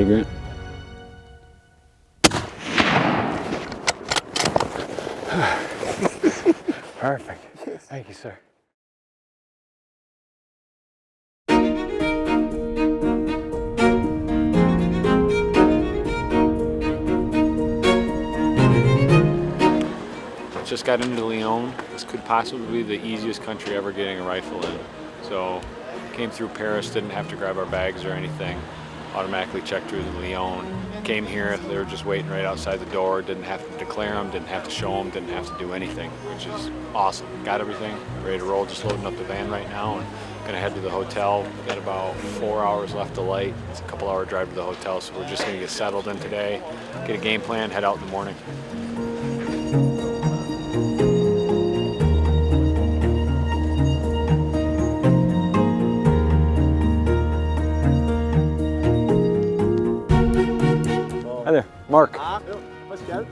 ready, Grant? Perfect. Thank you, sir. Just got into Lyon. This could possibly be the easiest country ever getting a rifle in. So came through Paris, didn't have to grab our bags or anything. Automatically checked through the Lyon. Came here, they were just waiting right outside the door. Didn't have to declare them, didn't have to show them, didn't have to do anything, which is awesome. Got everything, ready to roll, just loading up the van right now and gonna head to the hotel. We've got about 4 hours left to light. It's a couple-hour drive to the hotel, so we're just gonna get settled in today, get a game plan, head out in the morning. Hi there, Mark. Pascal.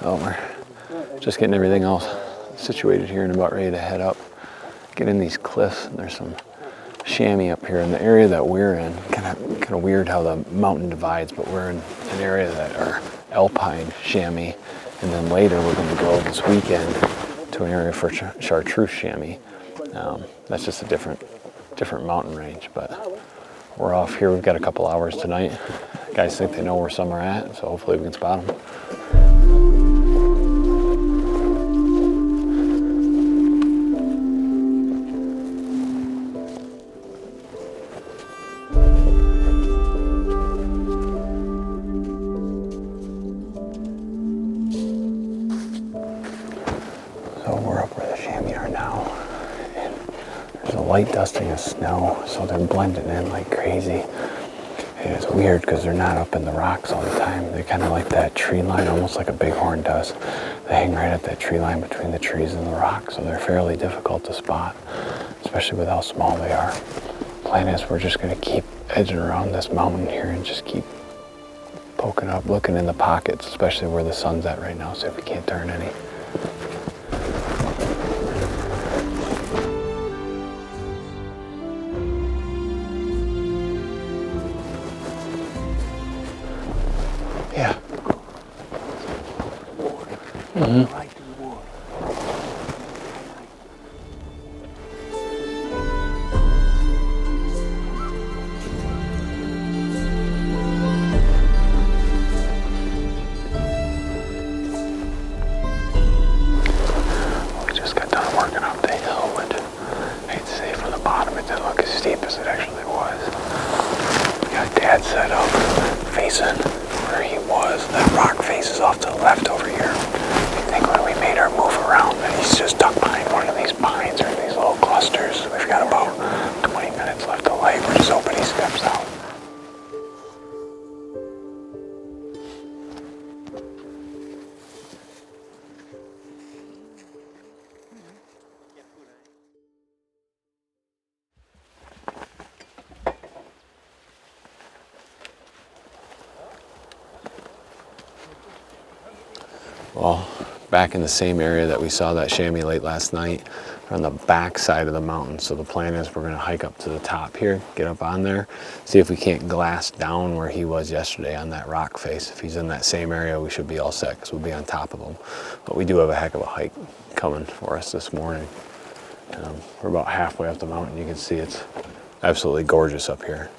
Oh, we're just getting everything else situated here and about ready to head up. Get in these cliffs, and there's some chamois up here in the area that we're in. Kind of weird how the mountain divides, but we're in an area that are Alpine chamois, and then later we're going to go this weekend to an area for Chartreuse Chamois. That's just a different mountain range, but we're off here. We've got a couple hours tonight. Guys think they know where some are at, so hopefully we can spot them. So we're up where the chamois are now, and there's a light dusting of snow, so they're blending in like crazy. And it's weird because they're not up in the rocks all the time. They're kind of like that tree line, almost like a bighorn does. They hang right at that tree line between the trees and the rocks, so they're fairly difficult to spot, especially with how small they are. Plan is we're just going to keep edging around this mountain here and just keep poking up, looking in the pockets, especially where the sun's at right now, see if we can't turn any. Yeah. Mm-hmm. We just got done working up the hill, and I hate to say from the bottom it didn't look as steep as it actually was. We got Dad set up facing where he was. That rock face is off to the left over here. I think when we made our move around that he's just tucked behind one of these pines or these little clusters. We've got about 20 minutes left to light. We're just hoping he steps out. Well, back in the same area that we saw that chamois late last night, we're on the back side of the mountain. So the plan is we're going to hike up to the top here, get up on there, see if we can't glass down where he was yesterday on that rock face. If he's in that same area, we should be all set because we'll be on top of him. But we do have a heck of a hike coming for us this morning. We're about halfway up the mountain. You can see it's absolutely gorgeous up here.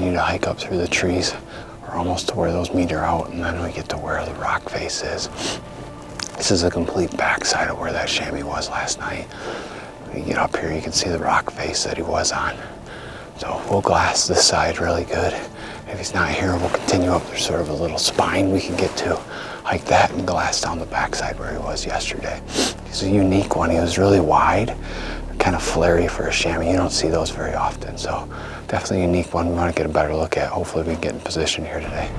To hike up through the trees. We're almost to where those meet are out, and then we get to where the rock face is. This is a complete backside of where that chamois was last night. When you get up here, you can see the rock face that he was on. So we'll glass this side really good. If he's not here, we'll continue up. There's sort of a little spine we can get to, hike that, and glass down the backside where he was yesterday. He's a unique one. He was really wide. kind of flary for a chamois. You don't see those very often, so definitely a unique one we want to get a better look at. Hopefully we can get in position here today.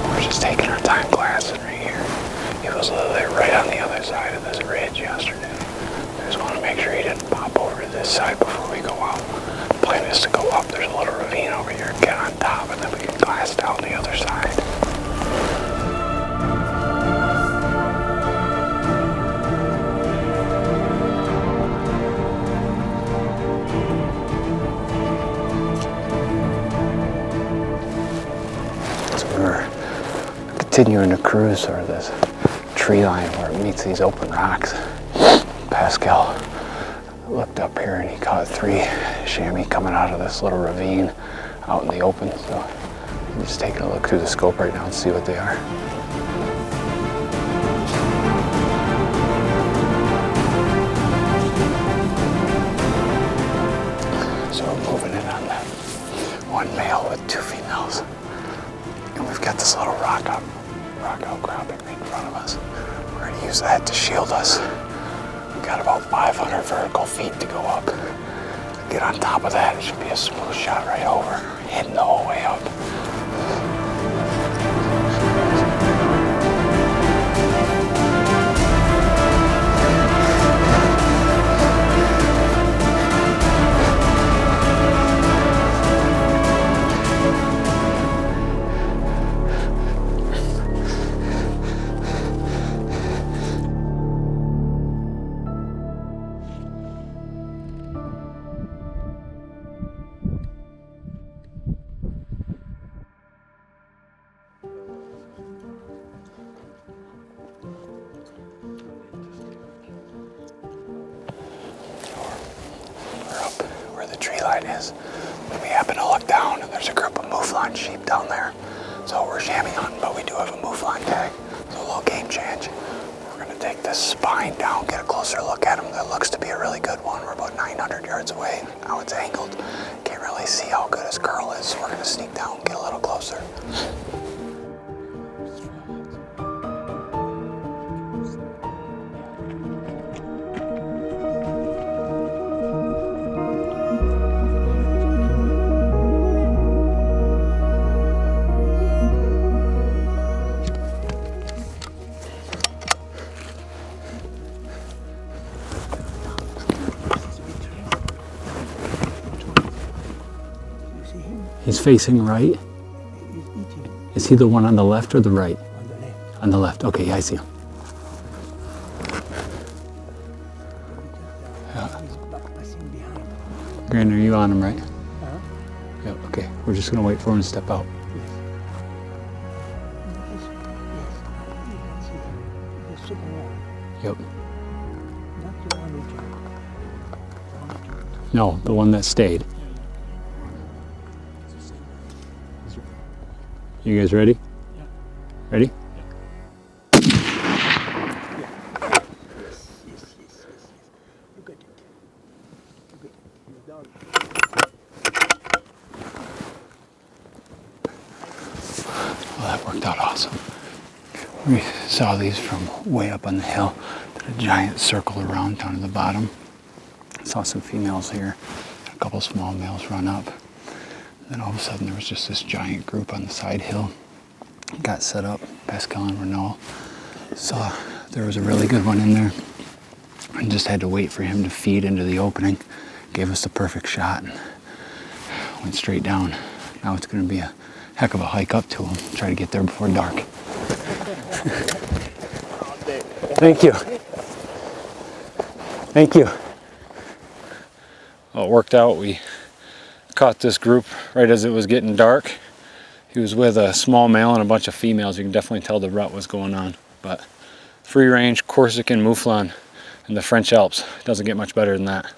We're just taking our time glassing right here. It was literally right on the other side of this ridge yesterday. I just want to make sure he didn't pop over to this side before we go out. The plan is to go up. There's a little ravine over here, get on top, and then we can glass down the other side. Continuing to cruise or this tree line where it meets these open rocks. Pascal looked up here and he caught 3 chamois coming out of this little ravine out in the open. So I'm just taking a look through the scope right now and see what they are. So we're moving in on that 1 male with 2 females. And we've got this little rock outcropping right in front of us. We're going to use that to shield us. We've got about 500 vertical feet to go up. Get on top of that, it should be a smooth shot right over, heading the whole way up. Is when we happen to look down and there's a group of Mouflon sheep down there. So we're chamois hunting, but we do have a Mouflon tag. So a little game change. We're going to take this spine down, get a closer look at him. That looks to be a really good one. We're about 900 yards away. Now it's angled. Can't really see how good his curl is. So we're going to sneak down, get a little closer. He's facing right. Is he the one on the left or the right? On the left. On the left. Okay, yeah, I see him. Grant, are you on him, right? Uh-huh. Yep, okay. We're just going to wait for him to step out. Yep. No, the one that stayed. You guys ready? Yeah. Ready? Well, that worked out awesome. We saw these from way up on the hill. Did a giant circle around down to the bottom. Saw some females here. A couple small males run up. Then all of a sudden there was just this giant group on the side hill. Got set up, Pascal and Renault. Saw there was a really good one in there. And just had to wait for him to feed into the opening. Gave us the perfect shot and went straight down. Now it's gonna be a heck of a hike up to him. Try to get there before dark. Thank you. Thank you. Well, it worked out. We caught this group right as it was getting dark. He was with a small male and a bunch of females. You can definitely tell the rut was going on. But free range Chorsican Mouflon in the French Alps. Doesn't get much better than that.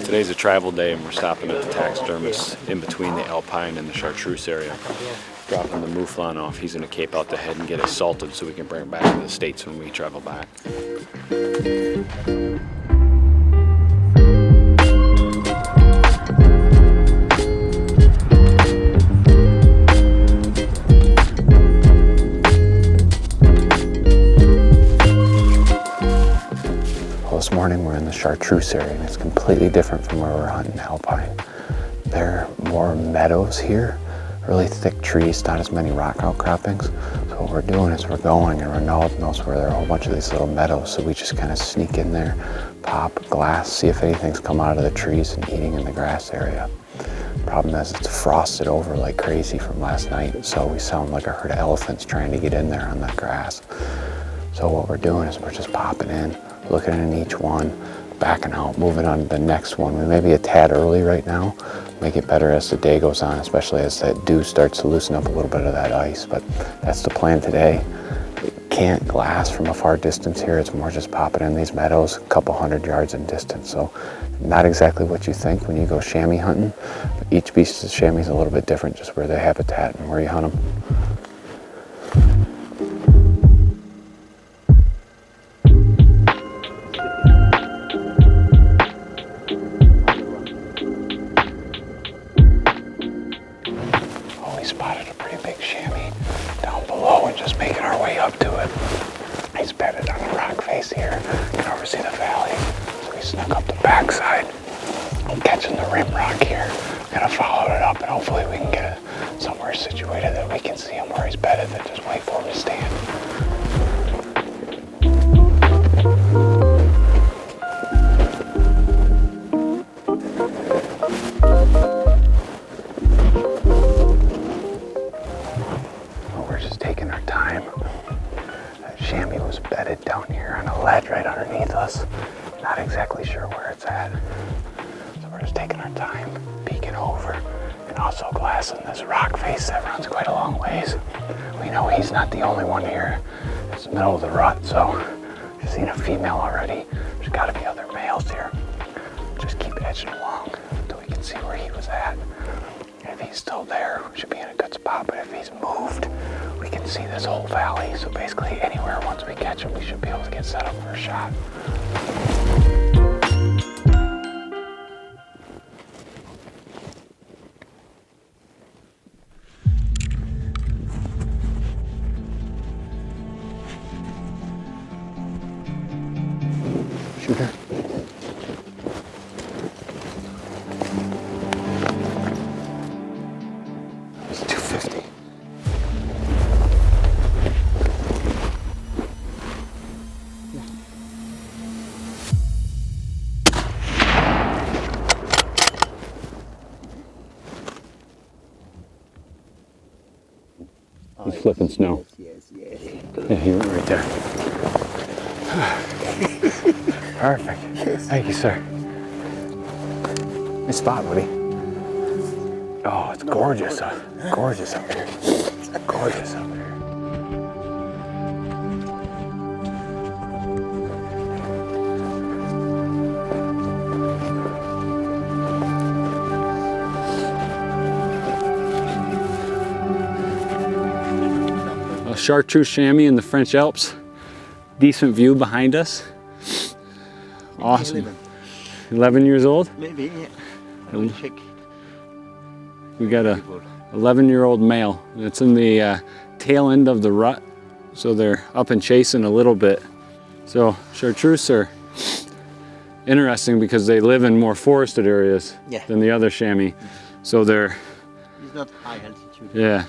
Today's a travel day and we're stopping at the taxidermist in between the Alpine and the Chartreuse area. Dropping the Mouflon off. He's going to cape out the head and get it salted so we can bring it back to the States when we travel back. Chartreuse area, and it's completely different from where we're hunting Alpine. There are more meadows here, really thick trees, not as many rock outcroppings. So what we're doing is we're going, and Ronald knows where there are a whole bunch of these little meadows, so we just kind of sneak in there, pop glass, see if anything's come out of the trees and eating in the grass area. Problem is it's frosted over like crazy from last night, so we sound like a herd of elephants trying to get in there on that grass. So what we're doing is we're just popping in, looking in each one, backing out, moving on to the next one. We may be a tad early right now, make it better as the day goes on, especially as that dew starts to loosen up a little bit of that ice, but that's the plan today. Can't glass from a far distance here, it's more just popping in these meadows, a couple 100 yards in distance. So not exactly what you think when you go chamois hunting, but each species of chamois is a little bit different, just where they habitat and where you hunt them. We spotted a pretty big chamois down below and just making our way up to it. He's bedded on a rock face here. You can oversee the valley. So we snuck up the backside. I'm catching the rim rock here. Gonna follow it up and hopefully we can get it somewhere situated that we can see him where he's bedded and just wait for him to stand. Taking our time. That chamois was bedded down here on a ledge right underneath us. Not exactly sure where it's at. So we're just taking our time, peeking over, and also glassing this rock face that runs quite a long ways. We know he's not the only one here. It's the middle of the rut, so I've seen a female already. There's gotta be other males here. Just keep edging along until we can see where he was at. If he's still there, we should be in a good spot, but if he's moved, we can see this whole valley. So basically anywhere once we catch him, we should be able to get set up for a shot. Shooter. It's 250. He's flipping snow. Yes. Yeah, he went right there. Perfect. Thank you, sir. Nice spot, buddy. Oh, it's gorgeous. Gorgeous up here. Gorgeous up here. A Chartreuse chamois in the French Alps. Decent view behind us. Awesome. 11 years old? Maybe, yeah. I will check. We got a 11-year-old male. It's in the tail end of the rut, so they're up and chasing a little bit. So Chartreuse are interesting because they live in more forested areas than the other chamois. So they're It's not high altitude. yeah,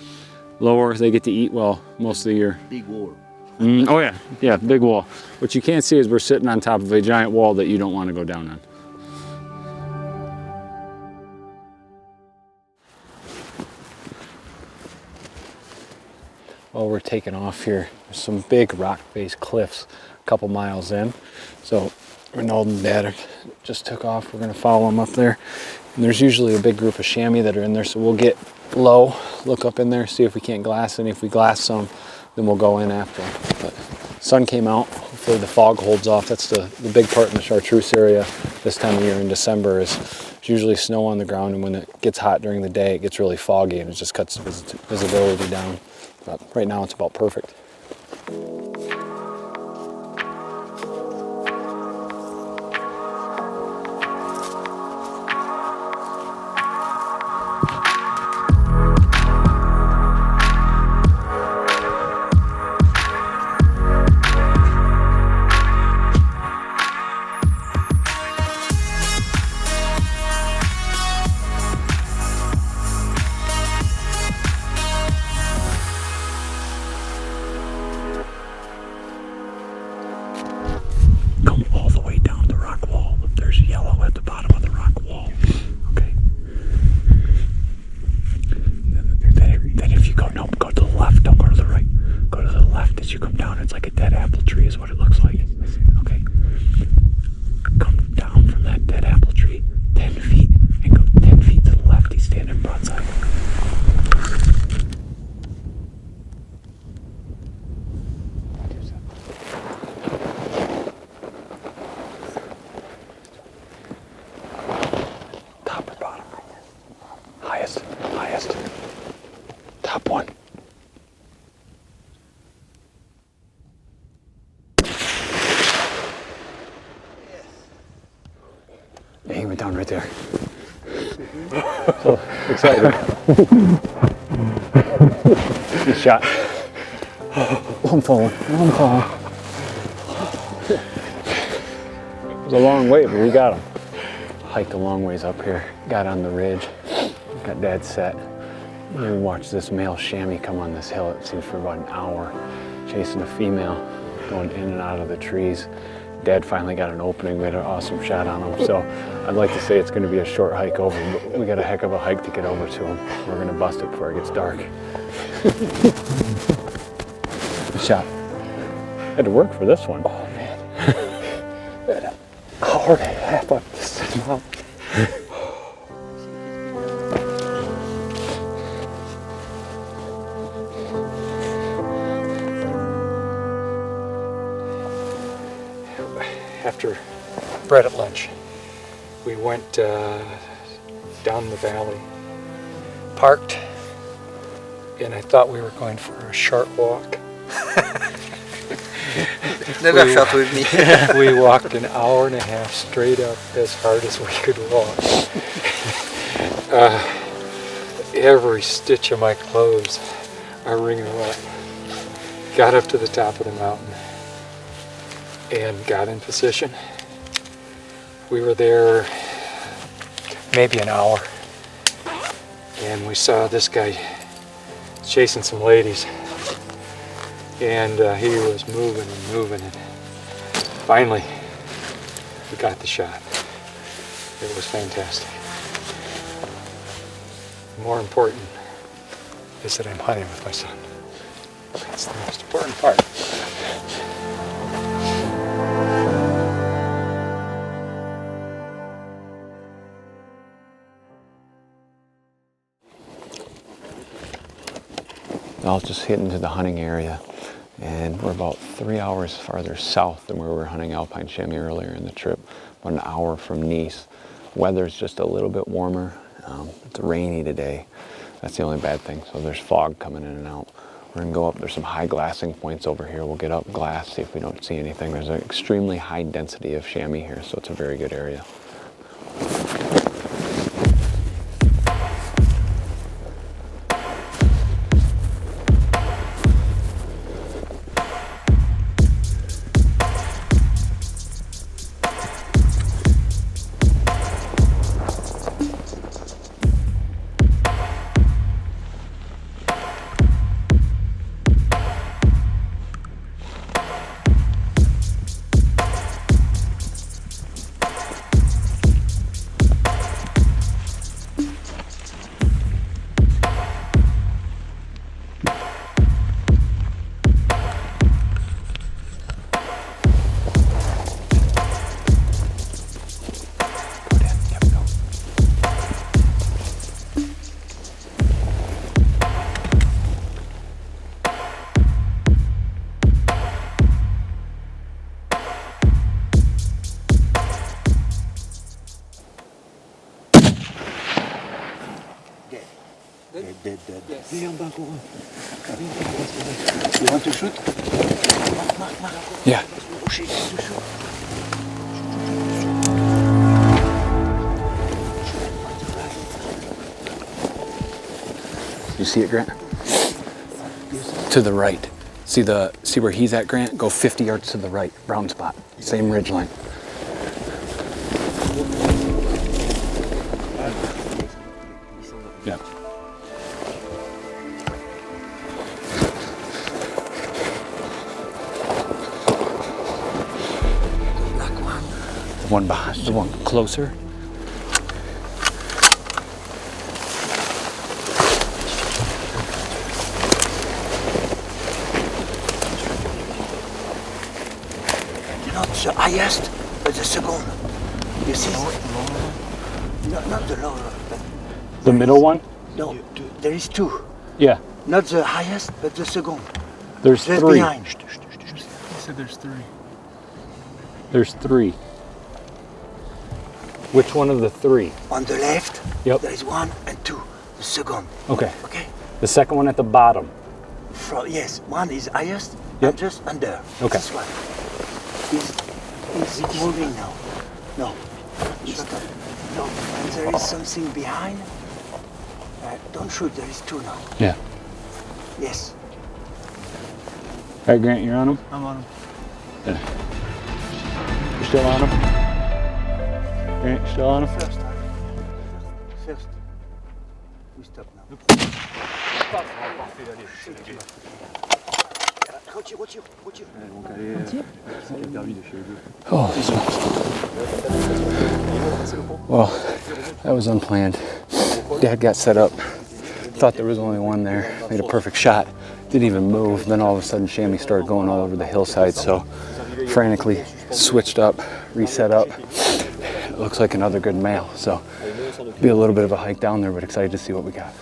lower. They get to eat well most of the year. Big wall. Oh yeah, big wall. What you can't see is we're sitting on top of a giant wall that you don't want to go down on. Well, we're taking off here. There's some big rock-faced cliffs a couple miles in. So Renaud and Dad just took off. We're gonna follow them up there. And there's usually a big group of chamois that are in there, so we'll get low, look up in there, see if we can't glass any. If we glass some, then we'll go in after. But sun came out. Hopefully the fog holds off. That's the big part in the Chartreuse area this time of year in December is there's usually snow on the ground, and when it gets hot during the day, it gets really foggy and it just cuts visibility down. But right now it's about perfect. come down. It's like a dead apple tree is what it looks like. Okay. Come down from that dead apple tree 10 feet and go 10 feet to the left. He's standing broadside. Top or bottom? Highest. Top one. Yeah, he went down right there. So excited. Good shot. I'm falling. It was a long way, but we got him. Hiked a long ways up here. Got on the ridge. Got Dad set. We watched this male chamois come on this hill, it seems, for about an hour, chasing a female, going in and out of the trees. Dad finally got an opening. We had an awesome shot on him. So I'd like to say it's going to be a short hike over, but we got a heck of a hike to get over to him. We're going to bust it before it gets dark. Good shot. Had to work for this one. Oh, man. Had an hour and a half up this mountain. After bread at lunch, we went down the valley, parked, and I thought we were going for a short walk. Never shot with me. We walked an hour and a half straight up as hard as we could walk. Every stitch of my clothes are wringing wet. Got up to the top of the mountain and got in position. We were there maybe an hour, and we saw this guy chasing some ladies, and he was moving, and finally we got the shot. It was fantastic. More important is that I'm hunting with my son. That's the most important part. I was just hitting to the hunting area, and we're about 3 hours farther south than where we were hunting Alpine chamois earlier in the trip, about an hour from Nice. Weather's just a little bit warmer. It's rainy today. That's the only bad thing. So there's fog coming in and out. We're gonna go up. There's some high glassing points over here. We'll get up glass, see if we don't see anything. There's an extremely high density of chamois here, so it's a very good area. Dead. Yes. You want to shoot? Yeah. You see it, Grant? To the right. See where he's at, Grant? Go 50 yards to the right, brown spot, same ridge line. Yeah. The one behind, the one closer. the highest, but the second. You see? No, not the lower. But The middle one? no, there is two. Yeah. Not the highest, but the second. There's Just three. behind. He said there's three. There's three. Which one of the three? On the left, Yep. there is one and two. The second. Okay. Okay? The second one at the bottom. Yes, one is highest Yep. and just under. Okay. This one. He's moving now. No. Shut up. No. And there is something behind. Don't shoot, there is two now. Yeah. Yes. All right, Grant, you're on him? I'm on him. You're still on him? Grant, you still on him? First. First. We stop now. Retire. Oh, this one. Well, that was unplanned. Dad got set up. Thought there was only one there. Made a perfect shot. Didn't even move. Then all of a sudden, chamois started going all over the hillside. So, frantically switched up, reset up. It looks like another good male. So, be a little bit of a hike down there, but excited to see what we got.